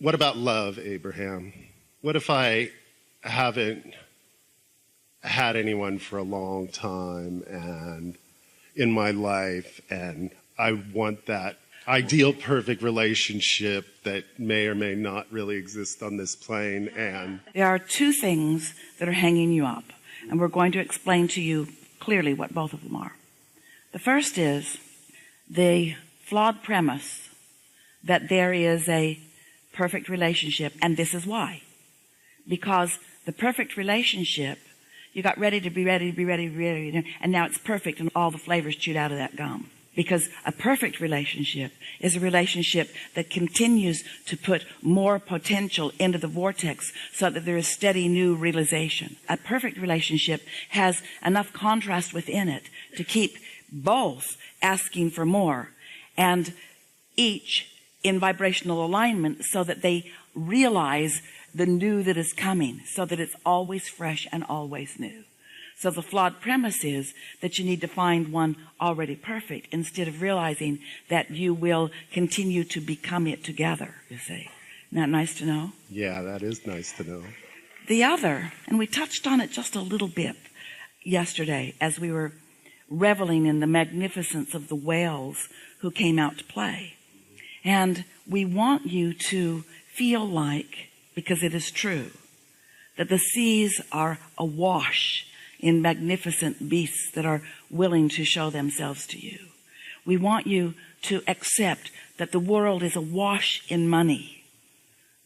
What about love, Abraham? What if I haven't had anyone for a long time and in my life, and I want that ideal perfect relationship that may or may not really exist on this plane? And there are two things that are hanging you up, and we're going to explain to you clearly what both of them are. The first is the flawed premise that there is a perfect relationship, and this is why. Because the perfect relationship, you got ready to be ready, and now it's perfect and all the flavors chewed out of that gum. Because a perfect relationship is a relationship that continues to put more potential into the vortex so that there is steady new realization. A perfect relationship has enough contrast within it to keep both asking for more and each in vibrational alignment so that they realize the new that is coming, so that it's always fresh and always new. So the flawed premise is that you need to find one already perfect instead of realizing that you will continue to become it together, you see. Isn't that nice to know? yeah, that is nice to know. The other, and we touched on it just a little bit yesterday as we were reveling in the magnificence of the whales who came out to play. And we want you to feel like, because it is true, that the seas are awash in magnificent beasts that are willing to show themselves to you. We want you to accept that the world is awash in money,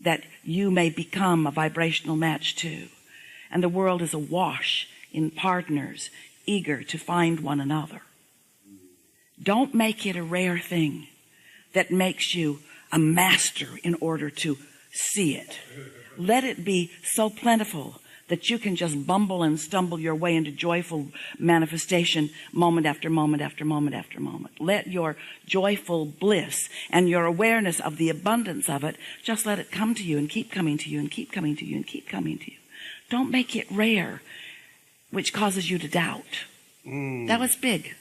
that you may become a vibrational match to. And the world is awash in partners eager to find one another. Don't make it a rare thing that makes you a master in order to see it. Let it be so plentiful that you can just bumble and stumble your way into joyful manifestation moment after moment after moment after moment. Let your joyful bliss and your awareness of the abundance of it, just let it come to you and keep coming to you and keep coming to you and keep coming to you. Don't make it rare, which causes you to doubt. That was big.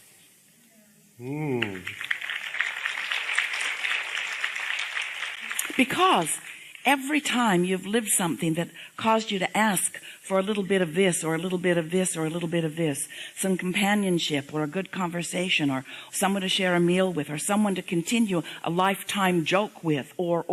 Because every time you've lived something that caused you to ask for a little bit of this or a little bit of this or a little bit of this, some companionship or a good conversation or someone to share a meal with or someone to continue a lifetime joke with or.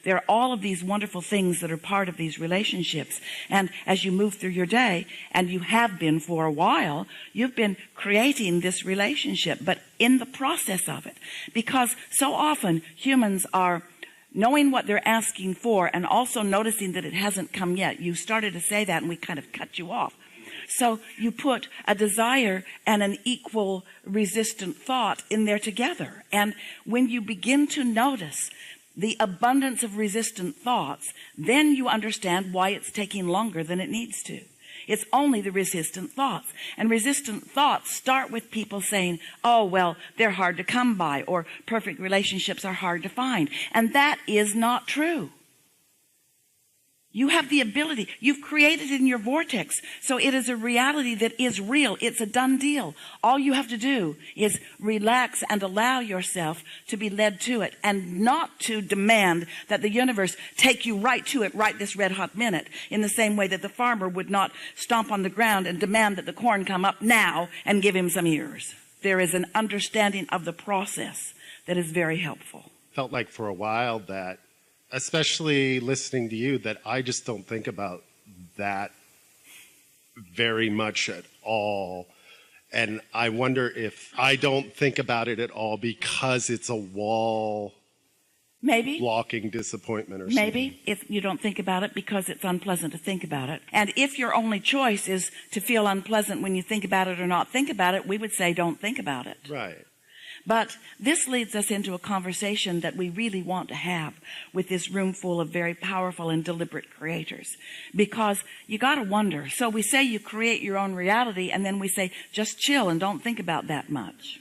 There are all of these wonderful things that are part of these relationships. And as you move through your day, and you have been for a while, you've been creating this relationship, but in the process of it, because so often humans are knowing what they're asking for and also noticing that it hasn't come yet. You started to say that and we kind of cut you off. So you put a desire and an equal resistant thought in there together. And when you begin to notice the abundance of resistant thoughts, then you understand why it's taking longer than it needs to. It's only the resistant thoughts. And resistant thoughts start with people saying, oh, well, they're hard to come by, or perfect relationships are hard to find. And that is not true. You have the ability. You've created in your vortex. So it is a reality that is real. It's a done deal. All you have to do is relax and allow yourself to be led to it, and not to demand that the universe take you right to it right this red hot minute, in the same way that the farmer would not stomp on the ground and demand that the corn come up now and give him some ears. There is an understanding of the process that is very helpful. Felt like for a while that, especially listening to you, that I just don't think about that very much at all. And I wonder if I don't think about it at all because it's a wall Maybe. blocking disappointment or something. Maybe if you don't think about it because it's unpleasant to think about it. And if your only choice is to feel unpleasant when you think about it or not think about it, we would say don't think about it. Right. But this leads us into a conversation that we really want to have with this room full of very powerful and deliberate creators. Because you got to wonder. So we say you create your own reality, and then we say just chill and don't think about that much.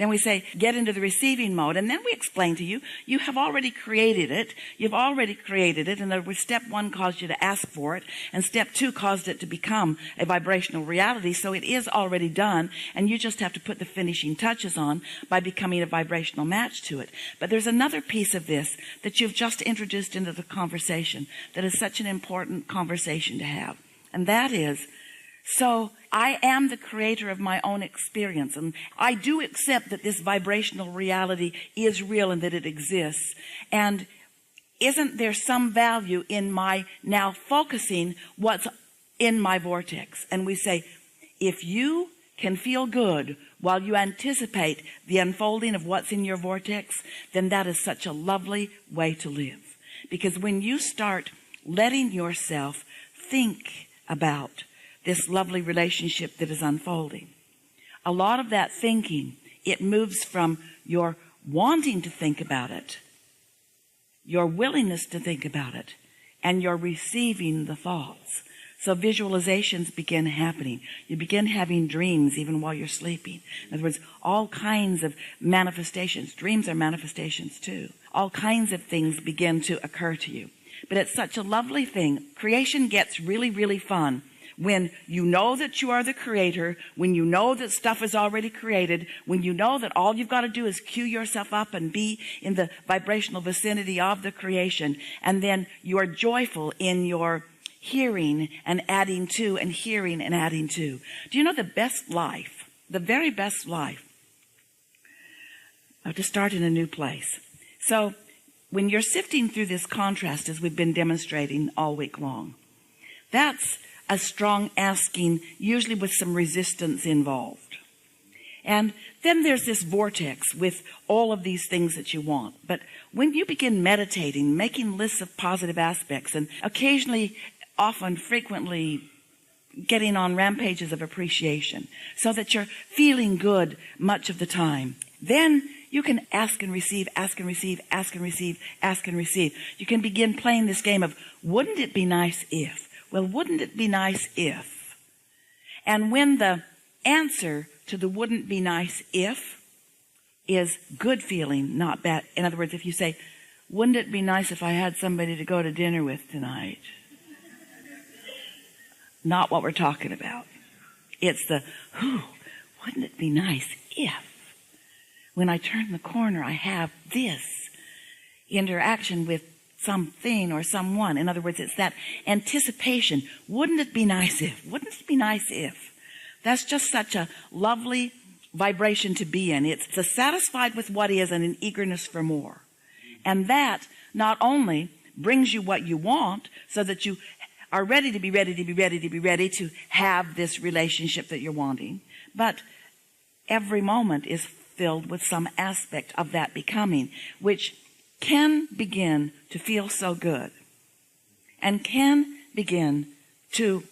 Then we say, get into the receiving mode. And then we explain to you, you have already created it. You've already created it. In other words, step 1 caused you to ask for it. And step 2 caused it to become a vibrational reality. So it is already done. And you just have to put the finishing touches on by becoming a vibrational match to it. But there's another piece of this that you've just introduced into the conversation that is such an important conversation to have. And that is, so I am the creator of my own experience, and I do accept that this vibrational reality is real and that it exists. And isn't there some value in my now focusing what's in my vortex? And we say, if you can feel good while you anticipate the unfolding of what's in your vortex, then that is such a lovely way to live. Because when you start letting yourself think about this lovely relationship that is unfolding, a lot of that thinking, it moves from your wanting to think about it, your willingness to think about it, and your receiving the thoughts. So visualizations begin happening. You begin having dreams even while you're sleeping. In other words, all kinds of manifestations. Dreams are manifestations too. All kinds of things begin to occur to you. But it's such a lovely thing. Creation gets really, really fun when you know that you are the creator, when you know that stuff is already created, when you know that all you've got to do is cue yourself up and be in the vibrational vicinity of the creation. And then you are joyful in your hearing and adding to, and hearing and adding to. Do you know the best life, the very best life, to start in a new place? So when you're sifting through this contrast, as we've been demonstrating all week long, that's a strong asking, usually with some resistance involved. And then there's this vortex with all of these things that you want. But when you begin meditating, making lists of positive aspects, and occasionally, often, frequently getting on rampages of appreciation so that you're feeling good much of the time, then you can ask and receive, ask and receive, ask and receive, ask and receive. You can begin playing this game of, wouldn't it be nice if? Well, wouldn't it be nice if? And when the answer to the wouldn't be nice if is good feeling, not bad. In other words, if you say, wouldn't it be nice if I had somebody to go to dinner with tonight? Not what we're talking about. It's the, wouldn't it be nice if when I turn the corner I have this interaction with something or someone. In other words, it's that anticipation. Wouldn't it be nice if? Wouldn't it be nice if? That's just such a lovely vibration to be in. It's satisfied with what is and an eagerness for more. And that not only brings you what you want so that you are ready to be ready to be ready to be ready to have this relationship that you're wanting, but every moment is filled with some aspect of that becoming, which can begin to feel so good and can begin to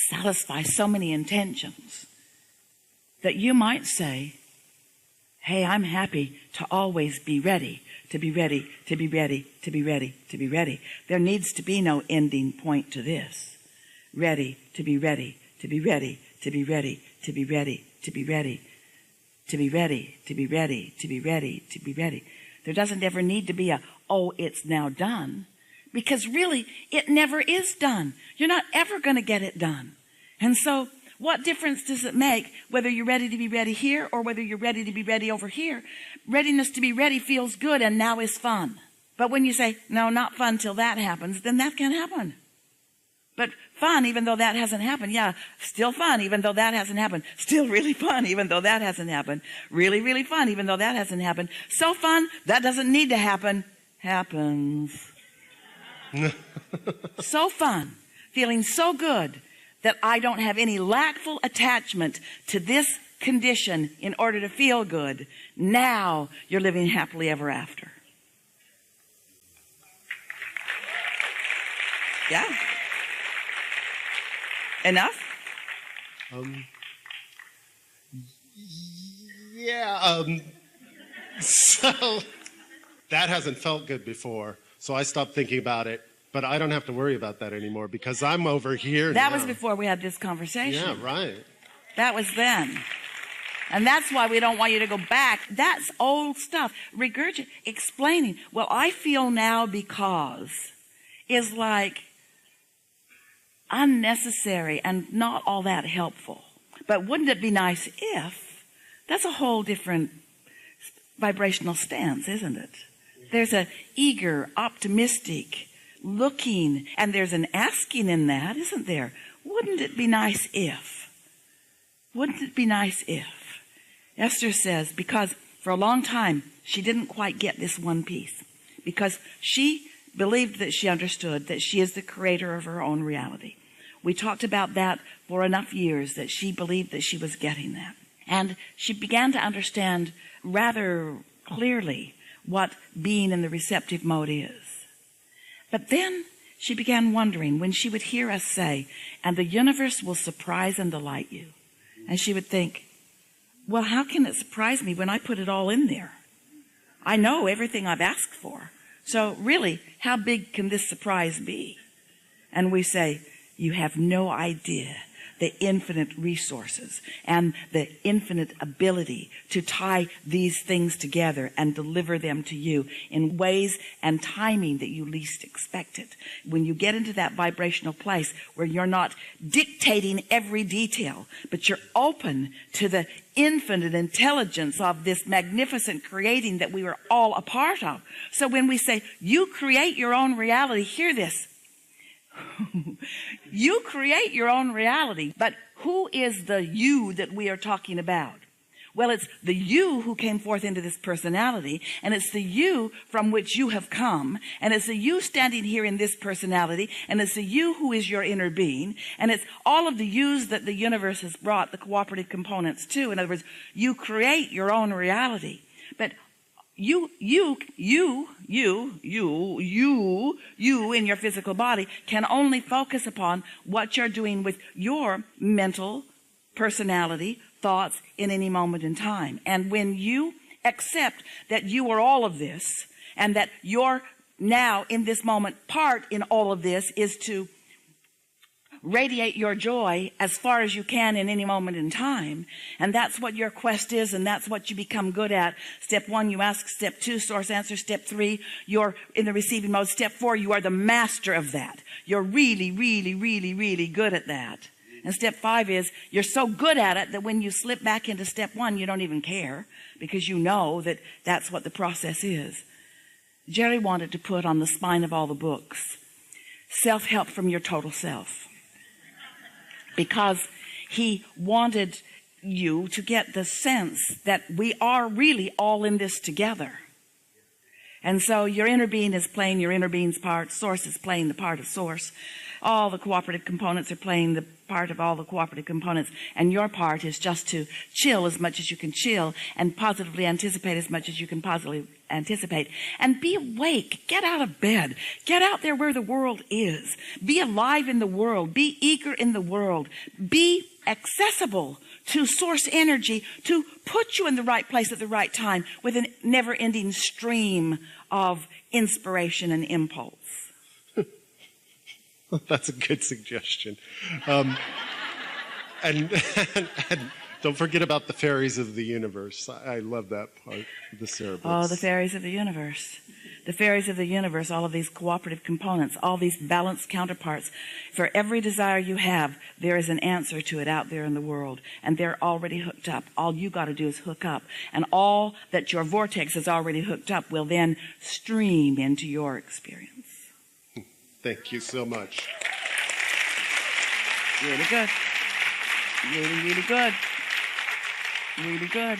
satisfy so many intentions that you might say, hey, I'm happy to always be ready, to be ready, to be ready, to be ready, to be ready. There needs to be no ending point to this. Ready, to be ready, to be ready, to be ready, to be ready, to be ready, to be ready, to be ready, to be ready, to be ready. There doesn't ever need to be a, oh, it's now done, because really it never is done. You're not ever going to get it done. And so what difference does it make whether you're ready to be ready here or whether you're ready to be ready over here? Readiness to be ready feels good and now is fun. But when you say, no, not fun till that happens, then that can happen. But fun, even though that hasn't happened. Yeah, still fun, even though that hasn't happened. Still really fun, even though that hasn't happened. Really, really fun, even though that hasn't happened. So fun, that doesn't need to happen. Happens. So fun, feeling so good that I don't have any lackful attachment to this condition in order to feel good. Now you're living happily ever after. Yeah. Enough? So that hasn't felt good before. So I stopped thinking about it, but I don't have to worry about that anymore because I'm over here That now. was before we had this conversation. Yeah, right. That was then. And that's why we don't want you to go back. That's old stuff. Explaining, well, I feel now because is like unnecessary and not all that helpful. But wouldn't it be nice if? That's a whole different vibrational stance, isn't it? There's a eager, optimistic, looking, and there's an asking in that, isn't there? Wouldn't it be nice if? Wouldn't it be nice if? Esther says, because for a long time, she didn't quite get this one piece. Because she believed that she understood that she is the creator of her own reality. We talked about that for enough years that she believed that she was getting that. And she began to understand rather clearly what being in the receptive mode is. But then she began wondering when she would hear us say, and the universe will surprise and delight you. And she would think, well, how can it surprise me when I put it all in there? I know everything I've asked for. So really, how big can this surprise be? And we say, you have no idea the infinite resources and the infinite ability to tie these things together and deliver them to you in ways and timing that you least expected. When you get into that vibrational place where you're not dictating every detail, but you're open to the infinite intelligence of this magnificent creating that we were all a part of. So when we say, you create your own reality, hear this. You create your own reality, but who is the you that we are talking about? Well, it's the you who came forth into this personality, and it's the you from which you have come, and it's the you standing here in this personality, and it's the you who is your inner being, and it's all of the yous that the universe has brought the cooperative components to. In other words, you create your own reality, but you in your physical body can only focus upon what you're doing with your mental personality, thoughts in any moment in time. And when you accept that you are all of this and that your now in this moment part in all of this is to radiate your joy as far as you can in any moment in time. And that's what your quest is, and that's what you become good at. Step 1, you ask. Step 2, source answer. Step 3, you're in the receiving mode. Step 4, you are the master of that. You're really, really, really, really good at that. And step 5 is you're so good at it that when you slip back into step 1, you don't even care because you know that that's what the process is. Jerry wanted to put on the spine of all the books, self-help from your total self. Because he wanted you to get the sense that we are really all in this together. And so your inner being is playing your inner being's part. Source is playing the part of source. All the cooperative components are playing the part of all the cooperative components. And your part is just to chill as much as you can chill and positively anticipate as much as you can positively anticipate. And be awake. Get out of bed. Get out there where the world is. Be alive in the world. Be eager in the world. Be accessible to source energy to put you in the right place at the right time with a never-ending stream of inspiration and impulse. That's a good suggestion. And don't forget about the fairies of the universe. I love that part of the cerebrus. Oh, the fairies of the universe. The fairies of the universe, all of these cooperative components, all these balanced counterparts. For every desire you have, there is an answer to it out there in the world. And they're already hooked up. All you got to do is hook up. And all that your vortex is already hooked up will then stream into your experience. Thank you so much. Really good. Really, really good. Really good.